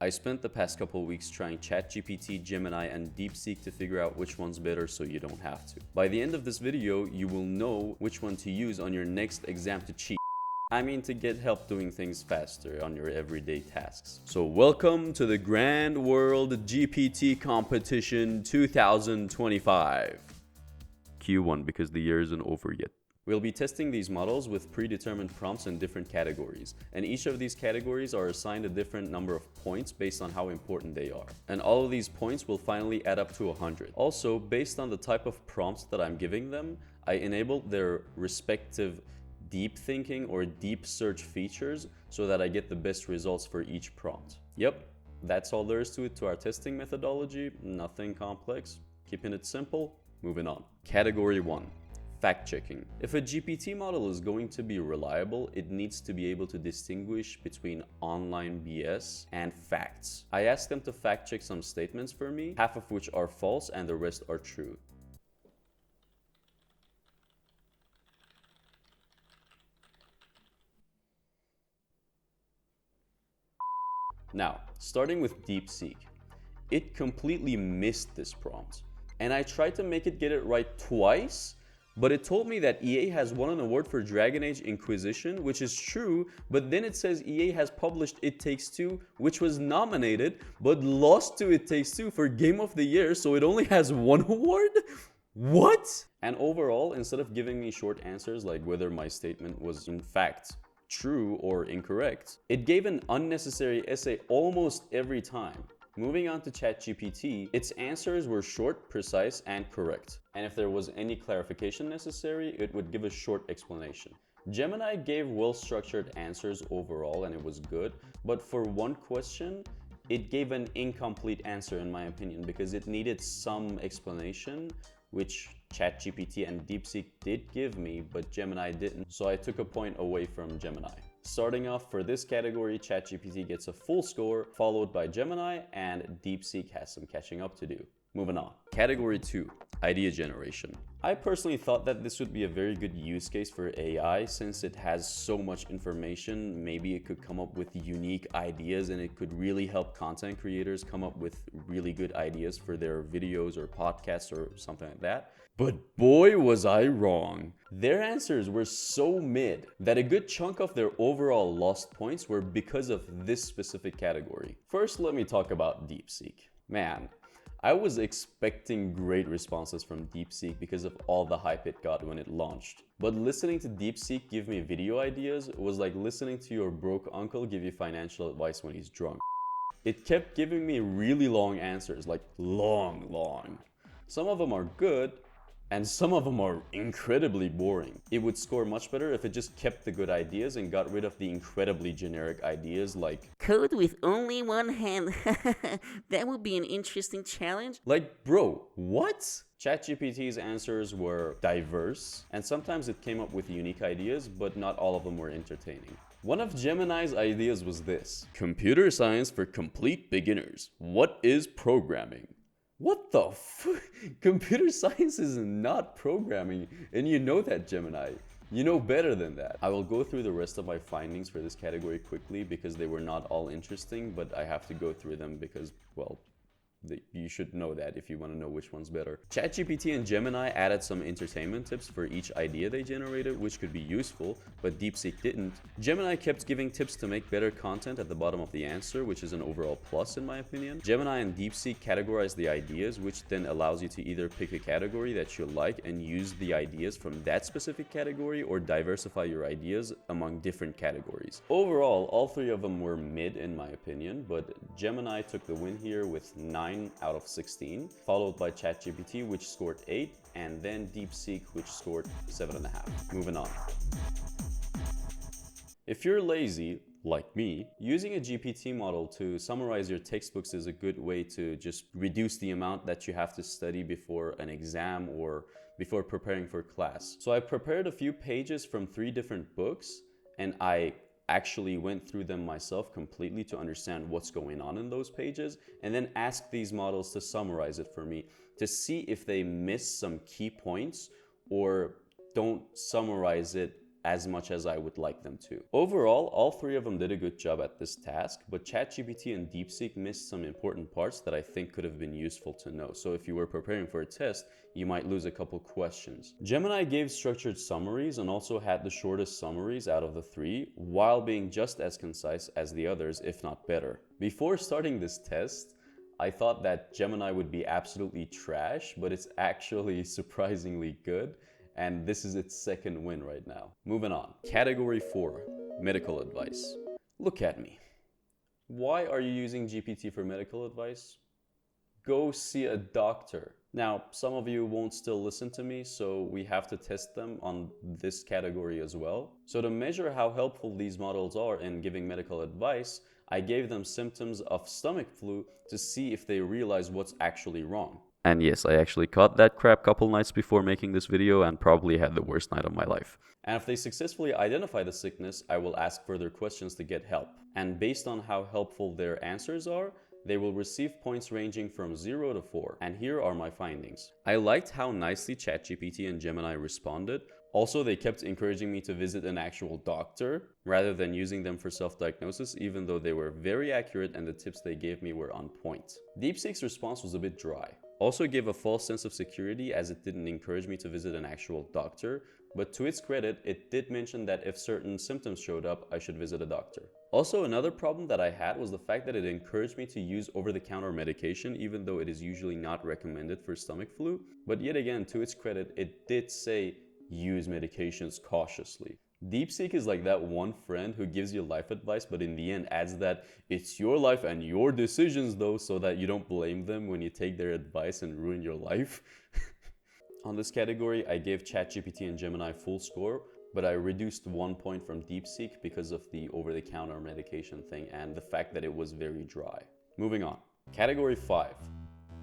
I spent the past couple weeks trying ChatGPT, Gemini, and DeepSeek to figure out which one's better so you don't have to. By the end of this video, you will know which one to use on your next exam to cheat. I mean to get help doing things faster on your everyday tasks. So welcome to the Grand World GPT Competition 2025. Q1 because the year isn't over yet. We'll be testing these models with predetermined prompts in different categories, and each of these categories are assigned a different number of points based on how important they are. And all of these points will finally add up to 100. Also, based on the type of prompts that I'm giving them, I enabled their respective deep thinking or deep search features so that I get the best results for each prompt. Yep, that's all there is to it to our testing methodology. Nothing complex, keeping it simple, moving on. Category 1. Fact-checking. If a GPT model is going to be reliable, it needs to be able to distinguish between online BS and facts. I asked them to fact-check some statements for me, half of which are false and the rest are true. Now, starting with DeepSeek. It completely missed this prompt, and I tried to make it get it right twice, but it told me that EA has won an award for Dragon Age Inquisition, which is true, but then it says EA has published It Takes Two, which was nominated, but lost to It Takes Two for Game of the Year, so it only has one award? What? And overall, instead of giving me short answers like whether my statement was in fact true or incorrect, it gave an unnecessary essay almost every time. Moving on to ChatGPT, its answers were short, precise, and correct. And if there was any clarification necessary, it would give a short explanation. Gemini gave well-structured answers overall, and it was good, but for one question, it gave an incomplete answer in my opinion because it needed some explanation, which ChatGPT and DeepSeek did give me, but Gemini didn't, so I took a point away from Gemini. Starting off for this category, ChatGPT gets a full score, followed by Gemini, and DeepSeek has some catching up to do. Moving on. Category 2, idea generation. I personally thought that this would be a very good use case for AI since it has so much information. Maybe it could come up with unique ideas and it could really help content creators come up with really good ideas for their videos or podcasts or something like that. But boy was I wrong. Their answers were so mid that a good chunk of their overall lost points were because of this specific category. First, let me talk about DeepSeek. Man, I was expecting great responses from DeepSeek because of all the hype it got when it launched. But listening to DeepSeek give me video ideas was like listening to your broke uncle give you financial advice when he's drunk. It kept giving me really long answers, like long. Some of them are good, and some of them are incredibly boring. It would score much better if it just kept the good ideas and got rid of the incredibly generic ideas like code with only one hand. That would be an interesting challenge. Like, bro, what? ChatGPT's answers were diverse, and sometimes it came up with unique ideas, but not all of them were entertaining. One of Gemini's ideas was this: computer science for complete beginners. What is programming? What the fuck? Computer science is not programming, and you know that, Gemini. You know better than that. I will go through the rest of my findings for this category quickly because they were not all interesting, but I have to go through them because, well, you should know that if you want to know which one's better. ChatGPT and Gemini added some entertainment tips for each idea they generated, which could be useful, but DeepSeek didn't. Gemini kept giving tips to make better content at the bottom of the answer, which is an overall plus in my opinion. Gemini and DeepSeek categorize the ideas, which then allows you to either pick a category that you like and use the ideas from that specific category, or diversify your ideas among different categories. Overall, all three of them were mid in my opinion, but Gemini took the win here with 9 out of 16, followed by ChatGPT, which scored 8, and then DeepSeek, which scored 7.5. Moving on. If you're lazy, like me, using a GPT model to summarize your textbooks is a good way to just reduce the amount that you have to study before an exam or before preparing for class. So I prepared a few pages from 3 different books, and I actually went through them myself completely to understand what's going on in those pages, and then asked these models to summarize it for me to see if they miss some key points or don't summarize it as much as I would like them to. Overall, all three of them did a good job at this task, but ChatGPT and DeepSeek missed some important parts that I think could have been useful to know. So if you were preparing for a test, you might lose a couple questions. Gemini gave structured summaries and also had the shortest summaries out of the three, while being just as concise as the others, if not better. Before starting this test, I thought that Gemini would be absolutely trash, but it's actually surprisingly good. And this is its second win right now. Moving on. Category 4, medical advice. Look at me. Why are you using GPT for medical advice? Go see a doctor. Now, some of you won't still listen to me, so we have to test them on this category as well. So to measure how helpful these models are in giving medical advice, I gave them symptoms of stomach flu to see if they realize what's actually wrong. And yes, I actually caught that crap couple nights before making this video and probably had the worst night of my life. And if they successfully identify the sickness, I will ask further questions to get help. And based on how helpful their answers are, they will receive points ranging from 0 to 4. And here are my findings. I liked how nicely ChatGPT and Gemini responded. Also, they kept encouraging me to visit an actual doctor rather than using them for self-diagnosis, even though they were very accurate and the tips they gave me were on point. DeepSeek's response was a bit dry. Also gave a false sense of security as it didn't encourage me to visit an actual doctor, but to its credit, it did mention that if certain symptoms showed up, I should visit a doctor. Also, another problem that I had was the fact that it encouraged me to use over-the-counter medication, even though it is usually not recommended for stomach flu. But yet again, to its credit, it did say use medications cautiously. DeepSeek is like that one friend who gives you life advice, but in the end adds that it's your life and your decisions though, so that you don't blame them when you take their advice and ruin your life. On this category, I gave ChatGPT and Gemini full score, but I reduced 1 point from DeepSeek because of the over-the-counter medication thing and the fact that it was very dry. Moving on. Category 5,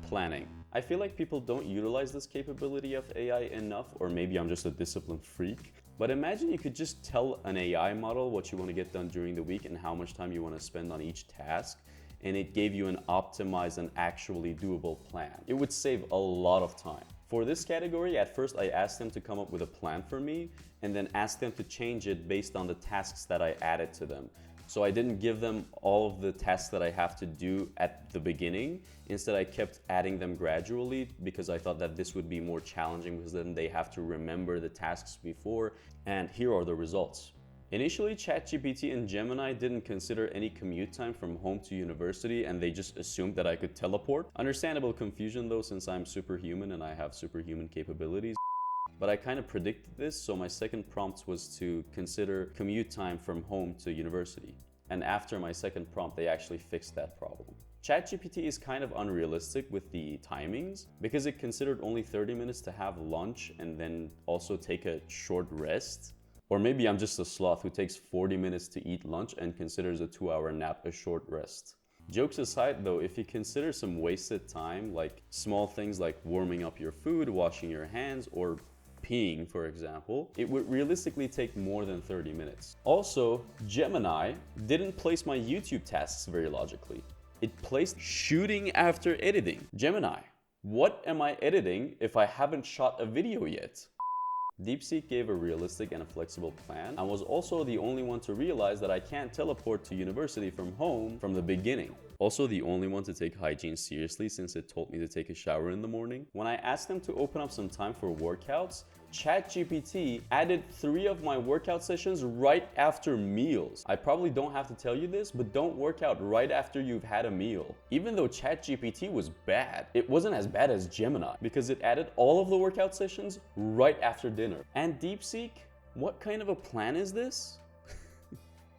planning. I feel like people don't utilize this capability of AI enough, or maybe I'm just a disciplined freak. But imagine you could just tell an AI model what you want to get done during the week and how much time you want to spend on each task, and it gave you an optimized and actually doable plan. It would save a lot of time. For this category, at first I asked them to come up with a plan for me and then asked them to change it based on the tasks that I added to them. So I didn't give them all of the tasks that I have to do at the beginning. Instead, I kept adding them gradually because I thought that this would be more challenging because then they have to remember the tasks before. And here are the results. Initially, ChatGPT and Gemini didn't consider any commute time from home to university and they just assumed that I could teleport. Understandable confusion though, since I'm superhuman and I have superhuman capabilities. But I kind of predicted this, so my second prompt was to consider commute time from home to university. And after my second prompt, they actually fixed that problem. ChatGPT is kind of unrealistic with the timings because it considered only 30 minutes to have lunch and then also take a short rest. Or maybe I'm just a sloth who takes 40 minutes to eat lunch and considers a 2-hour nap a short rest. Jokes aside though, if you consider some wasted time, like small things like warming up your food, washing your hands, or peeing, for example, it would realistically take more than 30 minutes. Also, Gemini didn't place my YouTube tasks very logically. It placed shooting after editing. Gemini, what am I editing if I haven't shot a video yet? DeepSeek gave a realistic and a flexible plan and was also the only one to realize that I can't teleport to university from home from the beginning. Also the only one to take hygiene seriously since it told me to take a shower in the morning. When I asked them to open up some time for workouts, ChatGPT added 3 of my workout sessions right after meals. I probably don't have to tell you this, but don't work out right after you've had a meal. Even though ChatGPT was bad, it wasn't as bad as Gemini because it added all of the workout sessions right after dinner. And DeepSeek, what kind of a plan is this?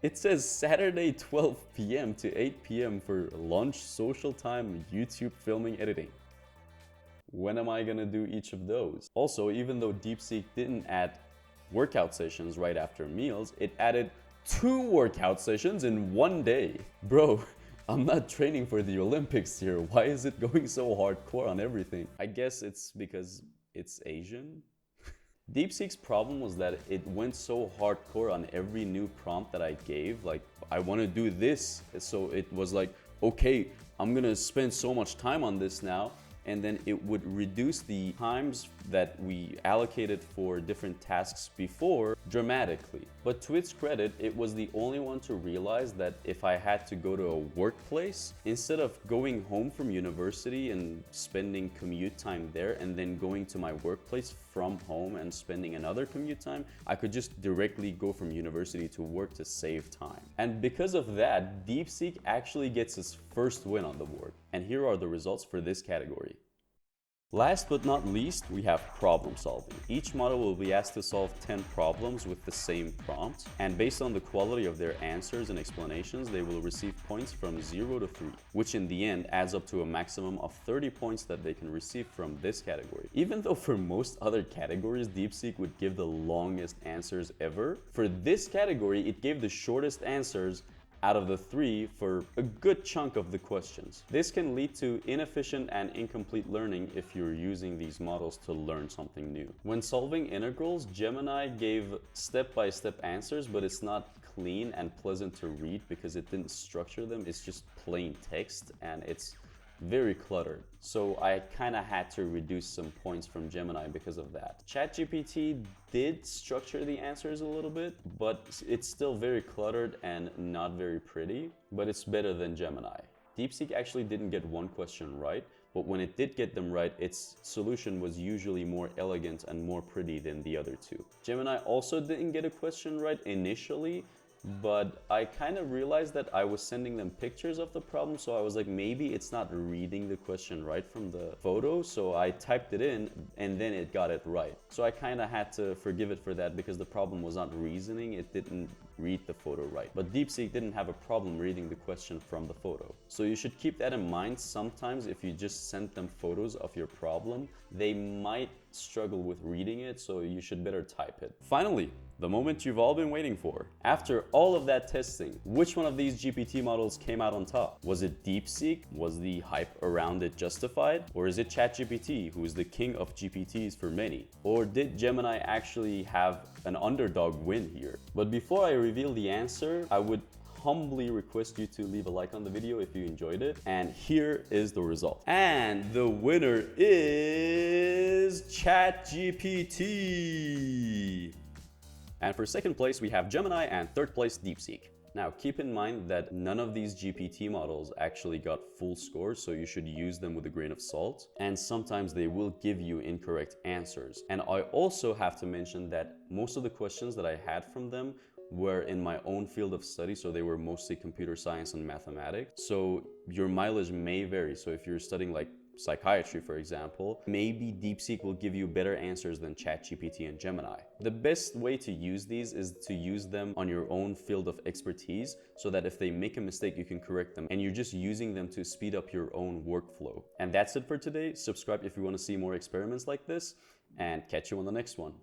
It says Saturday 12 p.m. to 8 p.m. for lunch, social time, YouTube filming, editing. When am I gonna do each of those? Also, even though DeepSeek didn't add workout sessions right after meals, it added 2 workout sessions in one day. Bro, I'm not training for the Olympics here. Why is it going so hardcore on everything? I guess it's because it's Asian. DeepSeek's problem was that it went so hardcore on every new prompt that I gave. Like, I want to do this. So it was like, okay, I'm going to spend so much time on this now. And then it would reduce the times that we allocated for different tasks before dramatically. But to its credit, it was the only one to realize that if I had to go to a workplace, instead of going home from university and spending commute time there and then going to my workplace from home and spending another commute time, I could just directly go from university to work to save time. And because of that, DeepSeek actually gets its first win on the board. And here are the results for this category. Last but not least, we have problem solving. Each model will be asked to solve 10 problems with the same prompt, and based on the quality of their answers and explanations, they will receive points from 0 to 3, which in the end adds up to a maximum of 30 points that they can receive from this category. Even though for most other categories, DeepSeek would give the longest answers ever, for this category, it gave the shortest answers out of the 3 for a good chunk of the questions. This can lead to inefficient and incomplete learning if you're using these models to learn something new. When solving integrals, Gemini gave step-by-step answers, but it's not clean and pleasant to read because it didn't structure them. It's just plain text and it's very cluttered. So I kind of had to reduce some points from Gemini because of that. ChatGPT did structure the answers a little bit, but it's still very cluttered and not very pretty, but it's better than Gemini. DeepSeek actually didn't get one question right, but when it did get them right, its solution was usually more elegant and more pretty than the other two. Gemini also didn't get a question right initially, but I kind of realized that I was sending them pictures of the problem, so I was like, maybe it's not reading the question right from the photo, so I typed it in and then it got it right. So I kind of had to forgive it for that because the problem was not reasoning, it didn't read the photo right. But DeepSeek didn't have a problem reading the question from the photo. So you should keep that in mind. Sometimes if you just send them photos of your problem, they might struggle with reading it, so you should better type it. Finally, the moment you've all been waiting for. After all of that testing, which one of these GPT models came out on top? Was it DeepSeek? Was the hype around it justified? Or is it ChatGPT, who is the king of GPTs for many? Or did Gemini actually have an underdog win here? But before I reveal the answer, I would humbly request you to leave a like on the video if you enjoyed it. And here is the result. And the winner is ChatGPT. And for second place, we have Gemini, and third place, DeepSeek. Now, keep in mind that none of these GPT models actually got full scores, so you should use them with a grain of salt. And sometimes they will give you incorrect answers. And I also have to mention that most of the questions that I had from them were in my own field of study, so they were mostly computer science and mathematics. So your mileage may vary. So if you're studying like psychiatry, for example, maybe DeepSeek will give you better answers than ChatGPT and Gemini. The best way to use these is to use them on your own field of expertise so that if they make a mistake, you can correct them. And you're just using them to speed up your own workflow. And that's it for today. Subscribe if you want to see more experiments like this, and catch you on the next one.